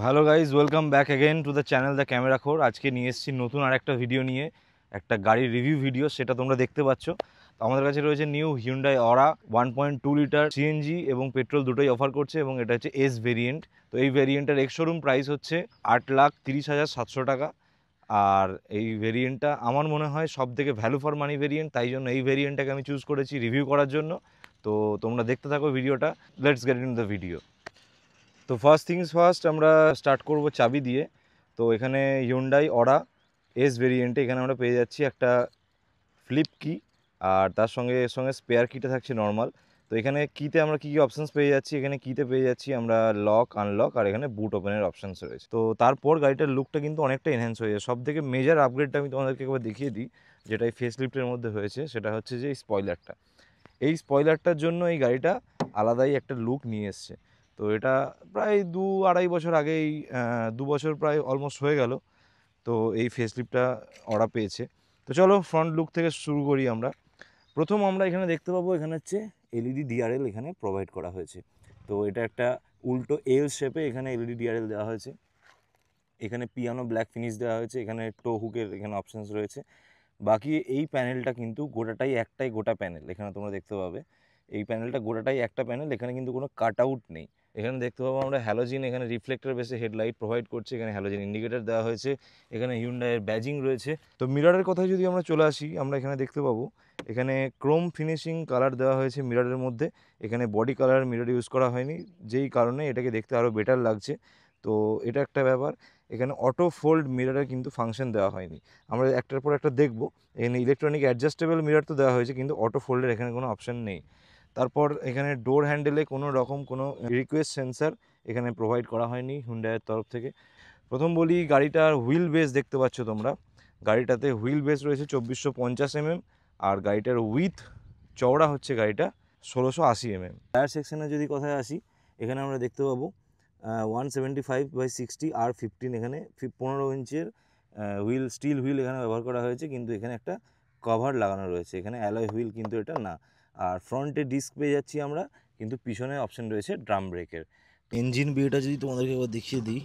Hello guys, welcome back again to the channel the camera খোর। আজকে নিয়ে এসেছি নতুন আরেকটা ভিডিও নিয়ে, একটা গাড়ির রিভিউ ভিডিও, সেটা তোমরা দেখতে পাচ্ছ। তো আমাদের কাছে রয়েছে নিউ হিউন্ডাই অরা 1.2 লিটার সিএনজি এবং পেট্রোল দুটোই অফার করছে, এবং এটা হচ্ছে এস ভেরিয়েন্ট। তো এই ভেরিয়েন্টের এক্স শোরুম প্রাইস হচ্ছে 8,30,700 টাকা। আর এই ভেরিয়েন্টটা আমার মনে হয় সব থেকে ভ্যালু ফর মানি ভেরিয়েন্ট, তাই জন্য এই ভেরিয়েন্টটাকে আমি চুজ করেছি রিভিউ করার জন্য। তো তোমরা দেখতে থাকো ভিডিওটা, let's get in the video. তো ফার্স্ট থিংস ফার্স্ট, আমরা স্টার্ট করব চাবি দিয়ে। তো এখানে হিউন্ডাই অরা এস ভেরিয়েন্টে এখানে আমরা পেয়ে যাচ্ছি একটা ফ্লিপ কি, আর তার সঙ্গে এর সঙ্গে স্পেয়ার কিটা থাকছে নর্মাল। তো এখানে কিতে আমরা কী কী অপশানস পেয়ে যাচ্ছি, এখানে কিতে পেয়ে যাচ্ছি আমরা লক, আনলক, আর এখানে বুট ওপেনের অপশানস রয়েছে। তো তারপর গাড়িটার লুকটা কিন্তু অনেকটা এনহ্যান্স হয়ে যায়। সব থেকে মেজর আপগ্রেডটা আমি তোমাদেরকে একবার দেখিয়ে দিই, যেটা এই ফেস লিফটের মধ্যে হয়েছে, সেটা হচ্ছে যে স্পয়লারটা। এই স্পয়লারটার জন্য এই গাড়িটা আলাদাই একটা লুক নিয়ে এসছে। তো এটা প্রায় 2-2.5 বছর আগেই, 2 বছর প্রায় অলমোস্ট হয়ে গেল, তো এই ফেসলিফটটা ওরা পেয়েছে। তো চলো ফ্রন্ট লুক থেকে শুরু করি আমরা। প্রথম আমরা এখানে দেখতে পাবো, এখানে হচ্ছে এলইডি ডিআরএল এখানে প্রোভাইড করা হয়েছে। তো এটা একটা উল্টো এল শেপে এখানে এলইডি ডিআরএল দেওয়া হয়েছে। এখানে পিয়ানো ব্ল্যাক ফিনিশ দেওয়া হয়েছে, এখানে টো হুকের এখানে অপশানস রয়েছে। বাকি এই প্যানেলটা কিন্তু গোটাটাই একটাই গোটা প্যানেল, এখানে তোমরা দেখতে পাবে এই প্যানেলটা গোটাটাই একটা প্যানেল, এখানে কিন্তু কোনো কাট আউট নেই। এখানে দেখতে পাবো আমরা হ্যালোজিন, এখানে রিফ্লেক্টর বেসে হেডলাইট প্রোভাইড করছে, এখানে হ্যালোজিন ইন্ডিকেটর দেওয়া হয়েছে, এখানে হিউন্ডাইয়ের ব্যাজিং রয়েছে। তো মিররের কথায় যদি আমরা চলে আসি, আমরা এখানে দেখতে পাবো এখানে ক্রোম ফিনিশিং কালার দেওয়া হয়েছে মিররের মধ্যে। এখানে বডি কালার মিরর ইউজ করা হয়নি, যেই কারণে এটাকে দেখতে আরও বেটার লাগছে। তো এটা একটা ব্যাপার। এখানে অটো ফোল্ড মিররের কিন্তু ফাংশন দেওয়া হয়নি, আমরা একটার পর একটা দেখবো। এখানে ইলেকট্রনিক অ্যাডজাস্টেবল মিরর তো দেওয়া হয়েছে, কিন্তু অটো ফোল্ডের এখানে কোনো অপশান নেই। তারপর এখানে ডোর হ্যান্ডেলে কোনো রকম কোনো রিকোয়েস্ট সেন্সার এখানে প্রোভাইড করা হয়নি হিউন্ডাইয়ের তরফ থেকে। প্রথম বলি, গাড়িটার হুইল বেস দেখতে পাচ্ছ তোমরা। গাড়িটাতে হুইল বেস রয়েছে 2450 mm, আর গাড়িটার উইথ চওড়া হচ্ছে গাড়িটা 1680 mm। টায়ার সেকশনে যদি কথায় আসি, এখানে আমরা দেখতে পাবো 175/60 R15, এখানে 15 ইঞ্চের হুইল, স্টিল হুইল এখানে ব্যবহার করা হয়েছে, কিন্তু এখানে একটা কভার লাগানো রয়েছে, এখানে অ্যালয় হুইল কিন্তু এটা না। আর ফ্রন্টে ডিস্ক পেয়ে যাচ্ছি আমরা, কিন্তু পিছনে অপশন রয়েছে ড্রাম ব্রেকের। ইঞ্জিন বিয়েটা যদি তোমাদেরকে এবার দেখিয়ে দিই,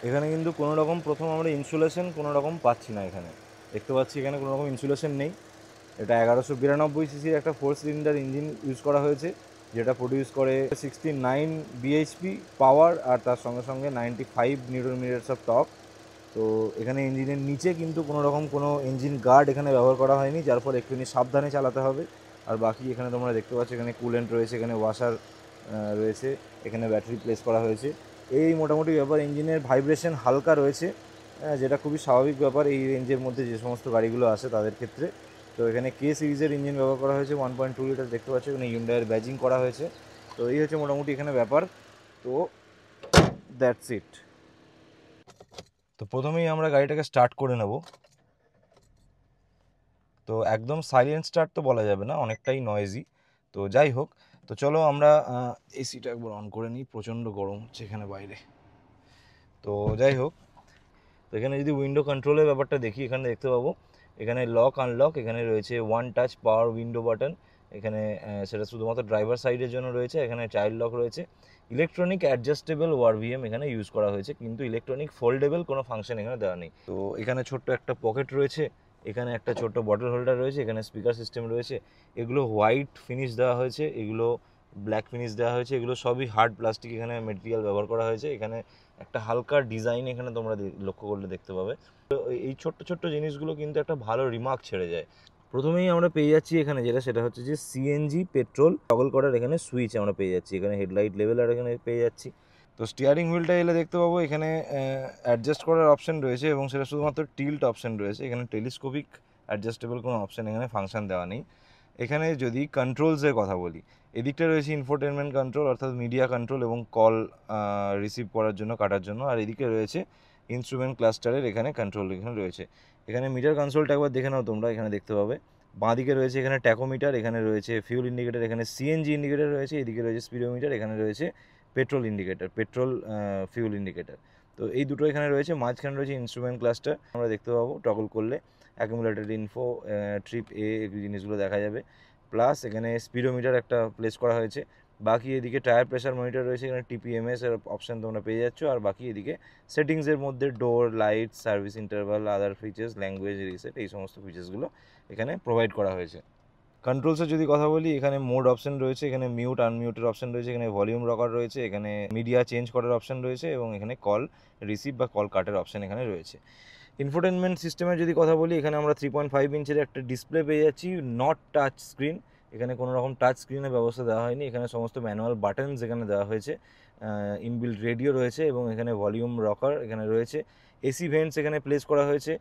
এখানে কিন্তু কোনো রকম প্রথম আমরা ইনসুলেশন কোনো রকম পাচ্ছি না। এখানে দেখতে পাচ্ছি এখানে কোনো রকম ইনসুলেশন নেই। এটা 1192 সিসির একটা 4 সিলিন্ডার ইঞ্জিন ইউজ করা হয়েছে, যেটা প্রডিউস করে 69 বিএইচপি পাওয়ার, আর তার সঙ্গে সঙ্গে 95 নিউটন মিটারস অফ টর্ক। তো এখানে ইঞ্জিনের নিচে কিন্তু কোনো রকম কোনো ইঞ্জিন গার্ড এখানে ব্যবহার করা হয়নি, যার ফলে একটুখানি সাবধানে চালাতে হবে। আর বাকি এখানে তোমরা দেখতে পাচ্ছ এখানে কুলেন্ট রয়েছে, এখানে ওয়াশার রয়েছে, এখানে ব্যাটারি প্লেস করা হয়েছে। এই মোটামুটি ব্যাপার। ইঞ্জিনের ভাইব্রেশন হালকা রয়েছে, যেটা খুবই স্বাভাবিক ব্যাপার এই রেঞ্জের মধ্যে যে সমস্ত গাড়িগুলো আসে তাদের ক্ষেত্রে। তো এখানে কে সিরিজের ইঞ্জিন ব্যবহার করা হয়েছে, 1.2 লিটার দেখতে পাচ্ছ, এখানে হিউন্ডাইয়ের ব্যাজিং করা হয়েছে। তো এই হচ্ছে মোটামুটি এখানে ব্যাপার। তো দ্যাটস ইট। তো প্রথমেই আমরা গাড়িটাকে স্টার্ট করে নেব। তো একদম সাইলেন্ট স্টার্ট তো বলা যাবে না, অনেকটাই নয়েজি। তো যাই হোক, তো চলো আমরা এসিটা একবার অন করে নিই, প্রচণ্ড গরম হচ্ছে এখানে বাইরে। তো যাই হোক, তো এখানে যদি উইন্ডো কন্ট্রোলের ব্যাপারটা দেখি, এখানে দেখতে পাবো এখানে লক আনলক, এখানে রয়েছে ওয়ান টাচ পাওয়ার উইন্ডো বাটন, এখানে সেটা শুধুমাত্র ড্রাইভার সাইডের জন্য রয়েছে। এখানে চাইল্ড লক রয়েছে। ইলেকট্রনিক অ্যাডজাস্টেবল ওয়ারভিএম এখানে ইউজ করা হয়েছে, কিন্তু ইলেকট্রনিক ফোল্ডেবল কোনো ফাংশন এখানে দেওয়া নেই। তো এখানে ছোট্ট একটা পকেট রয়েছে, এখানে একটা ছোট্ট বটল হোল্ডার রয়েছে, এখানে স্পিকার সিস্টেম রয়েছে। এগুলো হোয়াইট ফিনিশ দেওয়া হয়েছে, এগুলো ব্ল্যাক ফিনিশ দেওয়া হয়েছে, এগুলো সবই হার্ড প্লাস্টিক এখানে মেটেরিয়াল ব্যবহার করা হয়েছে। এখানে একটা হালকা ডিজাইন এখানে তোমরা লক্ষ্য করলে দেখতে পাবে। তো এই ছোট্ট ছোট্ট জিনিসগুলো কিন্তু একটা ভালো রিমার্ক ছেড়ে যায়। প্রথমেই আমরা পেয়ে যাচ্ছি এখানে যেটা, সেটা হচ্ছে যে সিএনজি পেট্রোল টগল করার এখানে সুইচ আমরা পেয়ে যাচ্ছি, এখানে হেডলাইট লেভেল আর এখানে পেয়ে যাচ্ছি। তো স্টিয়ারিং হুইলটা এলে দেখতে পাবো এখানে অ্যাডজাস্ট করার অপশন রয়েছে, এবং সেটা শুধুমাত্র টিল্ট অপশন রয়েছে, এখানে টেলিস্কোপিক অ্যাডজাস্টেবল কোনো অপশন এখানে ফাংশন দেওয়া নেই। এখানে যদি কন্ট্রোলসের কথা বলি, এদিকটা রয়েছে ইনফোটেনমেন্ট কন্ট্রোল, অর্থাৎ মিডিয়া কন্ট্রোল এবং কল রিসিভ করার জন্য, কাটার জন্য। আর এদিকে রয়েছে ইনস্ট্রুমেন্ট ক্লাস্টারের এখানে কন্ট্রোল এখানে রয়েছে। এখানে মিটার কনসোলটা একবার দেখে নাও তোমরা, এখানে দেখতে পাবে বাঁদিকে রয়েছে এখানে ট্যাকোমিটার, এখানে রয়েছে ফিউল ইন্ডিকেটার, এখানে সিএনজি ইন্ডিকেটার রয়েছে, এদিকে রয়েছে স্পিডোমিটার, এখানে রয়েছে petrol indicator, petrol fuel indicator. তো এই দুটো এখানে রয়েছে। মাঝখানে রয়েছে ইনস্ট্রুমেন্ট ক্লাস্টার, আমরা দেখতে পাবো টগল করলে অ্যাকুমুলেটেড ইনফো, ট্রিপ এ, এই জিনিসগুলো দেখা যাবে। প্লাস এখানে স্পিডোমিটার একটা প্লেস করা হয়েছে, বাকি এদিকে টায়ার প্রেশার মনিটর রয়েছে, এখানে টিপিএমএস এর অপশান তোমরা পেয়ে যাচ্ছ। আর বাকি এদিকে সেটিংসের মধ্যে ডোর, লাইট, সার্ভিস ইন্টারভাল, আদার ফিচার্স, ল্যাঙ্গুয়েজ রিসেট, এই সমস্ত ফিচার্সগুলো এখানে প্রোভাইড করা হয়েছে। কন্ট্রোলসের যদি কথা বলি, এখানে মোড অপশন রয়েছে, এখানে মিউট আনমিউটের অপশন রয়েছে, এখানে ভলিউম রকার রয়েছে, এখানে মিডিয়া চেঞ্জ করার অপশন রয়েছে এবং এখানে কল রিসিভ বা কল কাটের অপশন এখানে রয়েছে। ইনফোটেনমেন্ট সিস্টেমের যদি কথা বলি, এখানে আমরা 3.5 ইঞ্চের একটা ডিসপ্লে পেয়ে যাচ্ছি, নট টাচ স্ক্রিন। এখানে কোনো রকম টাচ স্ক্রিনের ব্যবস্থা দেওয়া হয়নি। এখানে সমস্ত ম্যানুয়াল বাটনস এখানে দেওয়া হয়েছে, ইনবিল্ট রেডিও রয়েছে এবং এখানে ভলিউম রকার এখানে রয়েছে, এসি ভেন্টস এখানে প্লেস করা হয়েছে।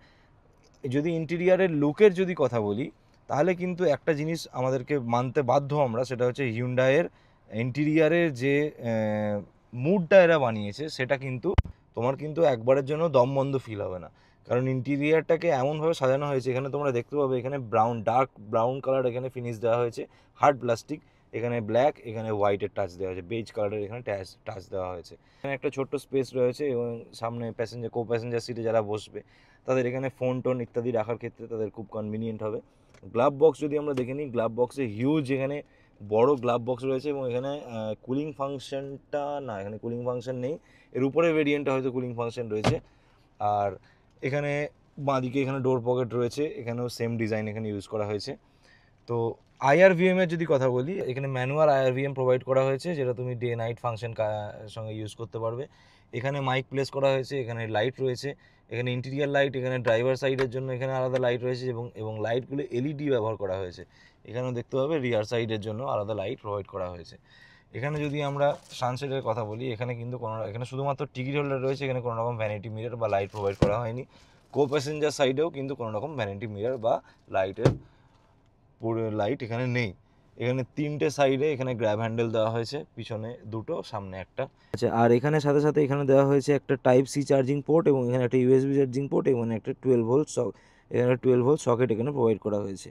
যদি ইন্টেরিয়ারের লুকের যদি কথা বলি, তাহলে কিন্তু একটা জিনিস আমাদেরকে মানতে বাধ্য আমরা, সেটা হচ্ছে হিউন্ডাইয়ের ইন্টেরিয়ারের যে মুডটা এরা বানিয়েছে, সেটা কিন্তু তোমার কিন্তু একবারের জন্য দমবন্ধ ফিল হবে না। কারণ ইন্টেরিয়ারটাকে এমনভাবে সাজানো হয়েছে, এখানে তোমরা দেখতে পাবে এখানে ব্রাউন, ডার্ক ব্রাউন কালার এখানে ফিনিশ দেওয়া হয়েছে, হার্ড প্লাস্টিক, এখানে ব্ল্যাক, এখানে হোয়াইটের টাচ দেওয়া হয়েছে, বেজ কালারের এখানে টাচ দেওয়া হয়েছে। এখানে একটা ছোট্ট স্পেস রয়েছে এবং সামনে কো প্যাসেঞ্জার সিটে যারা বসবে তাদের এখানে ফোন টোন ইত্যাদি রাখার ক্ষেত্রে তাদের খুব কনভিনিয়েন্ট হবে। গ্লাভ বক্স যদি আমরা দেখে নিই, গ্লাভ বক্সে হিউজ এখানে বড় গ্লাভ বক্স রয়েছে এবং এখানে কুলিং ফাংশনটা না, এখানে কুলিং ফাংশন নেই, এর উপরে ভেরিয়েন্টটা হয়তো কুলিং ফাংশন রয়েছে। আর এখানে বাঁদিকে এখানে ডোর পকেট রয়েছে, এখানেও সেম ডিজাইন এখানে ইউজ করা হয়েছে। তো আইআরভিএম এর যদি কথা বলি, এখানে ম্যানুয়াল আইআরভিএম প্রোভাইড করা হয়েছে, যেটা তুমি ডে নাইট ফাংশন সঙ্গে ইউজ করতে পারবে। এখানে মাইক প্লেস করা হয়েছে, এখানে লাইট রয়েছে, এখানে ইন্টেরিয়ার লাইট, এখানে ড্রাইভার সাইডের জন্য এখানে আলাদা লাইট রয়েছে এবং লাইটগুলো এলইডি ব্যবহার করা হয়েছে। এখানেও দেখতে পাবে রিয়ার সাইডের জন্য আলাদা লাইট প্রোভাইড করা হয়েছে। এখানে যদি আমরা সানসেটের কথা বলি, এখানে কিন্তু এখানে শুধুমাত্র টিকিট হোল্ডার রয়েছে, এখানে কোনো রকম ভ্যানিটি মিরর বা লাইট প্রোভাইড করা হয়নি। কো প্যাসেঞ্জার সাইডেও কিন্তু কোনো রকম ভ্যানিটি মিরর বা লাইট এখানে নেই। এখানে 3টে সাইডে এখানে গ্র্যাব হ্যান্ডেল দেওয়া হয়েছে, পিছনে 2টো, সামনে একটা। আচ্ছা, আর এখানে সাথে সাথে এখানে দেওয়া হয়েছে একটা টাইপ সি চার্জিং পোর্ট এবং এখানে একটা ইউএসবি চার্জিং পোর্ট এবং একটা 12 ভোল্ট এখানে 12 ভোল্ট সকেট এখানে প্রোভাইড করা হয়েছে।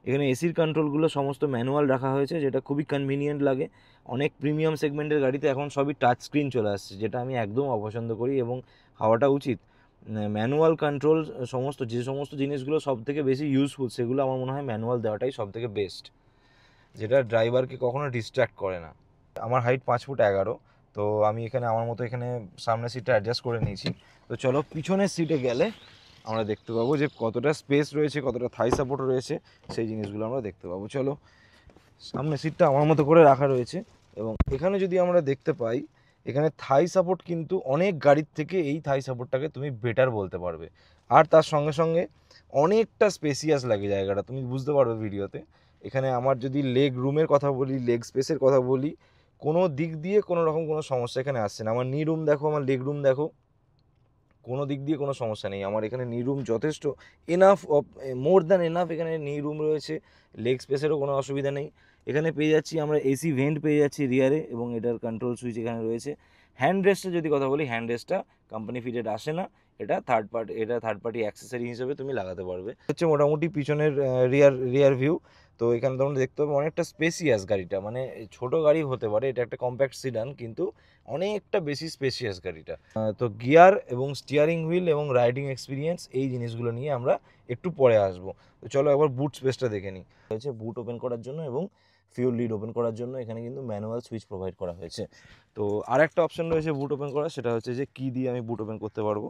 এখানে এসির কন্ট্রোলগুলো সমস্ত ম্যানুয়াল রাখা হয়েছে, যেটা খুবই কনভিনিয়েন্ট লাগে। অনেক প্রিমিয়াম সেগমেন্টের গাড়িতে এখন সবই টাচ স্ক্রিন চলে আসছে, যেটা আমি একদম অপছন্দ করি এবং হওয়াটা উচিত। ম্যানুয়াল কন্ট্রোল যে সমস্ত জিনিসগুলো সব থেকে বেশি ইউজফুল, সেগুলো আমার মনে হয় ম্যানুয়াল দেওয়াটাই সব থেকে বেস্ট, যেটা ড্রাইভারকে কখনো ডিস্ট্র্যাক্ট করে না। আমার হাইট 5'11", তো আমি এখানে আমার মতো এখানে সামনের সিটটা অ্যাডজাস্ট করে নিয়েছি। তো চলো পিছনের সিটে গেলে আমরা দেখতে পাবো যে কতটা স্পেস রয়েছে, কতটা থাই সাপোর্ট রয়েছে, সেই জিনিসগুলো আমরা দেখতে পাবো। চলো, সামনের সিটটা আমার মতো করে রাখা রয়েছে এবং এখানে যদি আমরা দেখতে পাই, এখানে থাই সাপোর্ট কিন্তু অনেক গাড়ির থেকে এই থাই সাপোর্টটাকে তুমি বেটার বলতে পারবে। আর তার সঙ্গে সঙ্গে অনেকটা স্পেসিয়াস লাগে জায়গাটা, তুমি বুঝতে পারবে ভিডিওতে। এখানে আমার যদি লেগ রুমের কথা বলি, লেগ স্পেসের কথা বলি, কোনো দিক দিয়ে কোনো রকম কোনো সমস্যা এখানে আসছে না। আমার নি রুম দেখো, আমার লেগ রুম দেখো, কোনো দিক দিয়ে কোনো সমস্যা নেই। আমার এখানে নি রুম যথেষ্ট, এনাফ, মোর দ্যান এনাফ এখানে নি রুম রয়েছে, লেগ স্পেসেরও কোনো অসুবিধা নেই। এখানে পেয়ে যাচ্ছি আমরা এসি ভেন্ট পেয়ে যাচ্ছি রিয়ারে এবং এটার কন্ট্রোল সুইচ এখানে রয়েছে। হ্যান্ড রেস্টের যদি কথা বলি, হ্যান্ড রেস্টটা কোম্পানি ফিটেড আসে না, এটা থার্ড পার্টি অ্যাক্সেসরি হিসেবে তুমি লাগাতে পারবে। হচ্ছে মোটামুটি পিছনের রিয়ার ভিউ। তো এখানে তোমরা দেখতে পাবে অনেকটা স্পেসিয়াস গাড়িটা, মানে ছোট গাড়ি হতে পারে, এটা একটা কম্প্যাক্ট সিডান, কিন্তু অনেকটা বেশি স্পেসিয়াস গাড়িটা। তো গিয়ার এবং স্টিয়ারিং হুইল এবং রাইডিং এক্সপিরিয়েন্স, এই জিনিসগুলো নিয়ে আমরা একটু পরে আসবো। তো চলো একবার বুট স্পেসটা দেখে নিই। হয়েছে বুট ওপেন করার জন্য এবং ফিউল লিড ওপেন করার জন্য এখানে কিন্তু ম্যানুয়াল সুইচ প্রোভাইড করা হয়েছে। তো আর একটা অপশন রয়েছে বুট ওপেন করার, সেটা হচ্ছে যে কি দিয়ে আমি বুট ওপেন করতে পারবো।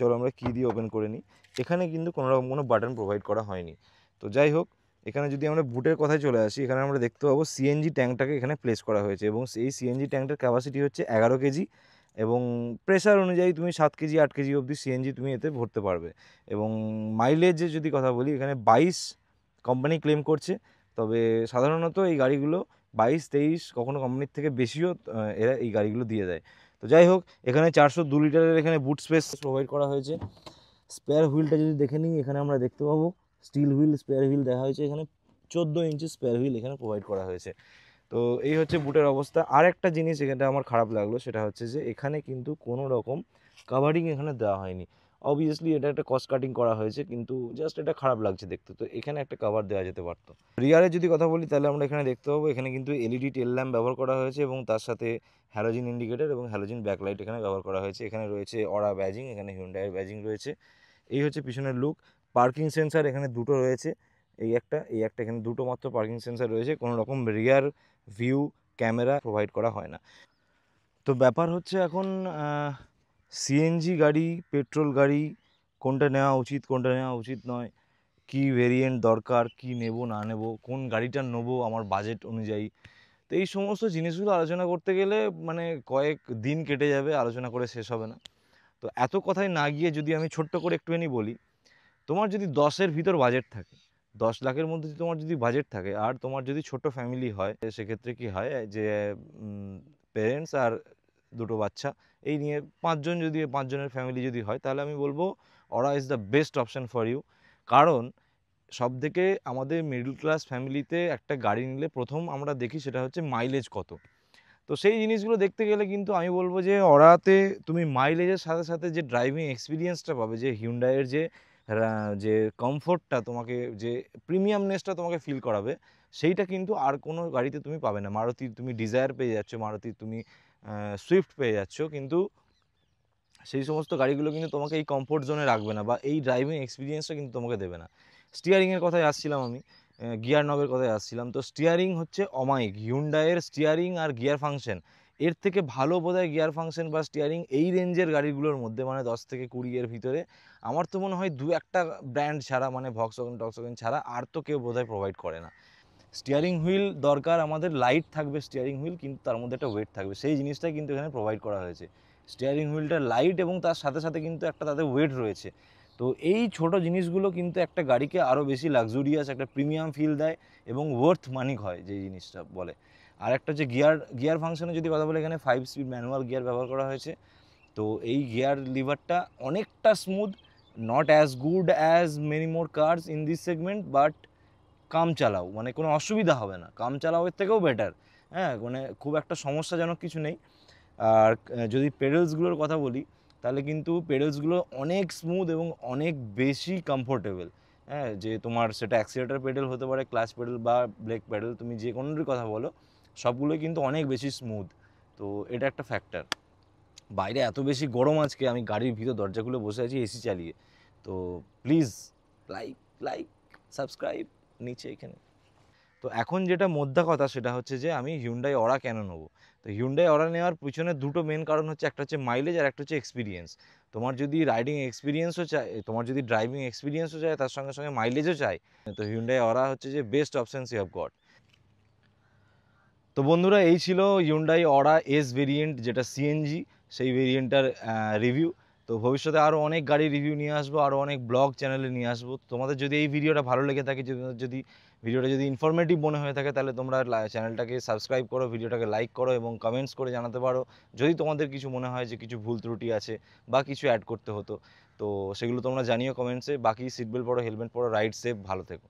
চলো আমরা কি দিয়ে ওপেন করে নিই। এখানে কিন্তু কোনো রকম কোনো বাটন প্রোভাইড করা হয়নি। তো যাই হোক, এখানে যদি আমরা বুটের কথায় চলে আসি, এখানে আমরা দেখতে পাবো সিএনজি ট্যাঙ্কটাকে এখানে প্লেস করা হয়েছে এবং সেই সিএনজি ট্যাঙ্কটার ক্যাপাসিটি হচ্ছে 11 কেজি এবং প্রেসার অনুযায়ী তুমি 7 কেজি 8 কেজি অবধি সিএনজি তুমি এতে ভরতে পারবে। এবং মাইলেজের যদি কথা বলি, এখানে 22 কোম্পানি ক্লেম করছে, তবে সাধারণত এই গাড়িগুলো 22-23, কখনো কোম্পানির থেকে বেশিও এরা এই গাড়িগুলো দিয়ে দেয়। তো যাই হোক, এখানে 402 লিটারের এখানে বুট স্পেস প্রোভাইড করা হয়েছে। স্পেয়ার হুইলটা যদি দেখে নিই, এখানে আমরা দেখতে পাবো স্টিল হুইল, স্পেয়ার হুইল দেখা হয়েছে, এখানে 14 ইঞ্চি স্পেয়ার হুইল এখানে প্রোভাইড করা হয়েছে। তো এই হচ্ছে বুটের অবস্থা। আর একটা জিনিস এখানে আমার খারাপ লাগলো, সেটা হচ্ছে যে এখানে কিন্তু কোনো রকম কাভারিং এখানে দেওয়া হয়নি। অবভিয়াসলি এটা একটা কস্ট কাটিং করা হয়েছে, কিন্তু জাস্ট এটা খারাপ লাগছে দেখতে। তো এখানে একটা কভার দেওয়া যেতে পারতো। রিয়ারে যদি কথা বলি, তাহলে আমরা এখানে দেখতে পাবো এখানে কিন্তু এলইডি টেল ল্যাম্প ব্যবহার করা হয়েছে এবং তার সাথে হ্যালোজিন ইন্ডিকেটর এবং হ্যালোজিন ব্যাকলাইট এখানে ব্যবহার করা হয়েছে। এখানে রয়েছে অরা ব্যাজিং, এখানে হিউন্ডাইয়ের ব্যাজিং রয়েছে। এই হচ্ছে পিছনের লুক। পার্কিং সেন্সার এখানে 2টো রয়েছে, এই একটা এখানে 2টো মাত্র পার্কিং সেন্সার রয়েছে। কোনো রকম রিয়ার ভিউ ক্যামেরা প্রোভাইড করা হয় না। তো ব্যাপার হচ্ছে এখন সিএনজি গাড়ি, পেট্রোল গাড়ি কোনটা নেওয়া উচিত, কোনটা নেওয়া উচিত নয়, কি ভেরিয়েন্ট দরকার, কি নেব না নেব, কোন গাড়িটা নেবো আমার বাজেট অনুযায়ী। তো এই সমস্ত জিনিসগুলো আলোচনা করতে গেলে মানে কয়েক দিন কেটে যাবে, আলোচনা করে শেষ হবে না। তো এত কথায় না গিয়ে যদি আমি ছোট্ট করে একটুখানি বলি, তোমার যদি 10-এর ভিতর বাজেট থাকে, 10 লাখের মধ্যে তোমার যদি বাজেট থাকে, আর তোমার যদি ছোট ফ্যামিলি হয়, সেক্ষেত্রে কি হয় যে পেরেন্টস আর দুটো বাচ্চা এই নিয়ে 5 জন, যদি 5 জনের ফ্যামিলি যদি হয়, তাহলে আমি বলবো Aura is the best option for you. কারণ সবথেকে আমাদের মিডল ক্লাস ফ্যামিলিতে একটা গাড়ি নিলে প্রথম আমরা দেখি সেটা হচ্ছে মাইলেজ কত। তো সেই জিনিসগুলো দেখতে গেলে কিন্তু আমি বলবো যে ওরাতে তুমি মাইলেজের সাথে সাথে যে ড্রাইভিং এক্সপিরিয়েন্সটা পাবে, যে হিউন্ডাইয়ের যে কমফোর্টটা তোমাকে, যে প্রিমিয়ামনেসটা তোমাকে ফিল করাবে, সেইটা কিন্তু আর কোনো গাড়িতে তুমি পাবে না। মারুতি তুমি ডিজায়ার পেয়ে যাচ্ছ, মারুতি তুমি সুইফট পেয়ে যাচ্ছ, কিন্তু সেই সমস্ত গাড়িগুলো কিন্তু তোমাকে এই কমফোর্ট জোনে রাখবে না, বা এই ড্রাইভিং এক্সপিরিয়েন্সটা কিন্তু তোমাকে দেবে না। স্টিয়ারিংয়ের কথায় আসছিলাম আমি, গিয়ার নবের কথায় আসছিলাম। তো স্টিয়ারিং হচ্ছে অমায়িক, হিউন্ডাইয়ের স্টিয়ারিং আর গিয়ার ফাংশন, এর থেকে ভালো বোধহয় গিয়ার ফাংশন বা স্টিয়ারিং এই রেঞ্জের গাড়িগুলোর মধ্যে, মানে 10 থেকে 20 এর ভিতরে আমার তো মনে হয় 2-1টা ব্র্যান্ড ছাড়া, মানে ভক্সওয়াগন ছাড়া আর তো কেউ বোধহয় প্রোভাইড করে না। স্টিয়ারিং হুইল দরকার আমাদের, লাইট থাকবে স্টিয়ারিং হুইল, কিন্তু তার মধ্যে একটা ওয়েট থাকবে, সেই জিনিসটাই কিন্তু এখানে প্রোভাইড করা হয়েছে। স্টিয়ারিং হুইলটা লাইট এবং তার সাথে সাথে কিন্তু একটা তাদের ওয়েট রয়েছে। তো এই ছোট জিনিসগুলো কিন্তু একটা গাড়িকে আরও বেশি লাক্সুরিয়াস, একটা প্রিমিয়াম ফিল দেয় এবং ওয়ার্থ মানি হয় যে জিনিসটা বলে। আর একটা হচ্ছে গিয়ার ফাংশনে যদি কথা বলে, এখানে 5 স্পিড ম্যানুয়াল গিয়ার ব্যবহার করা হয়েছে। তো এই গিয়ার লিভারটা অনেকটা smooth, not as good as many more cars in this segment, but কাম চালাও, মানে কোনো অসুবিধা হবে না, কাম চালাও এর থেকেও বেটার। হ্যাঁ, মানে খুব একটা সমস্যাজনক কিছু নেই। আর যদি পেডেলসগুলোর কথা বলি, তাহলে কিন্তু পেডেলসগুলো অনেক স্মুথ এবং অনেক বেশি কমফোর্টেবল। হ্যাঁ, যে তোমার সেটা অ্যাক্সিলারেটর পেডেল হতে পারে, ক্লাচ পেডেল বা ব্রেক পেডেল, তুমি যে কোনোটির কথা বলো, সবগুলোই কিন্তু অনেক বেশি স্মুথ। তো এটা একটা ফ্যাক্টর। বাইরে এত বেশি গরম আজকে, আমি গাড়ির ভিতর দরজা খুলে বসে আছি এসি চালিয়ে। তো প্লিজ লাইক লাইক সাবস্ক্রাইব নিচে এখানে। তো এখন যেটা মোদ্দা কথা সেটা হচ্ছে যে আমি হিউন্ডাই অরা কেন নেবো। তো হিউন্ডাই অরা নেওয়ার পিছনে দুটো মেন কারণ হচ্ছে, একটা হচ্ছে মাইলেজ আর একটা হচ্ছে এক্সপিরিয়েন্স। তোমার যদি রাইডিং এক্সপিরিয়েন্সও চাই, তোমার যদি ড্রাইভিং এক্সপিরিয়েন্সও চাই, তার সঙ্গে সঙ্গে মাইলেজও চাই, তো হিউন্ডাই অরা হচ্ছে যে best options you have got. তো বন্ধুরা, এই ছিল হিউন্ডাই অরা এস ভেরিয়েন্ট, যেটা সিএনজি, সেই ভেরিয়েন্টটার রিভিউ। তো ভবিষ্যতে আরও অনেক গাড়ির রিভিউ নিয়ে আসবো, আরও অনেক ব্লগ চ্যানেলে নিয়ে আসবো। তোমাদের যদি এই ভিডিওটা ভালো লেগে থাকে, যদি ভিডিওটা যদি ইনফরমেটিভ মনে হয়ে থাকে, তাহলে তোমরা চ্যানেলটাকে সাবস্ক্রাইব করো, ভিডিওটাকে লাইক করো এবং কমেন্টস করে জানাতে পারো যদি তোমাদের কিছু মনে হয় যে কিছু ভুল ত্রুটি আছে বা কিছু অ্যাড করতে হতো। তো সেগুলো তোমরা জানিও কমেন্টসে। বাকি সিট বেল্ট পরো, হেলমেট পরো, রাইড সেফ, ভালো থেকো।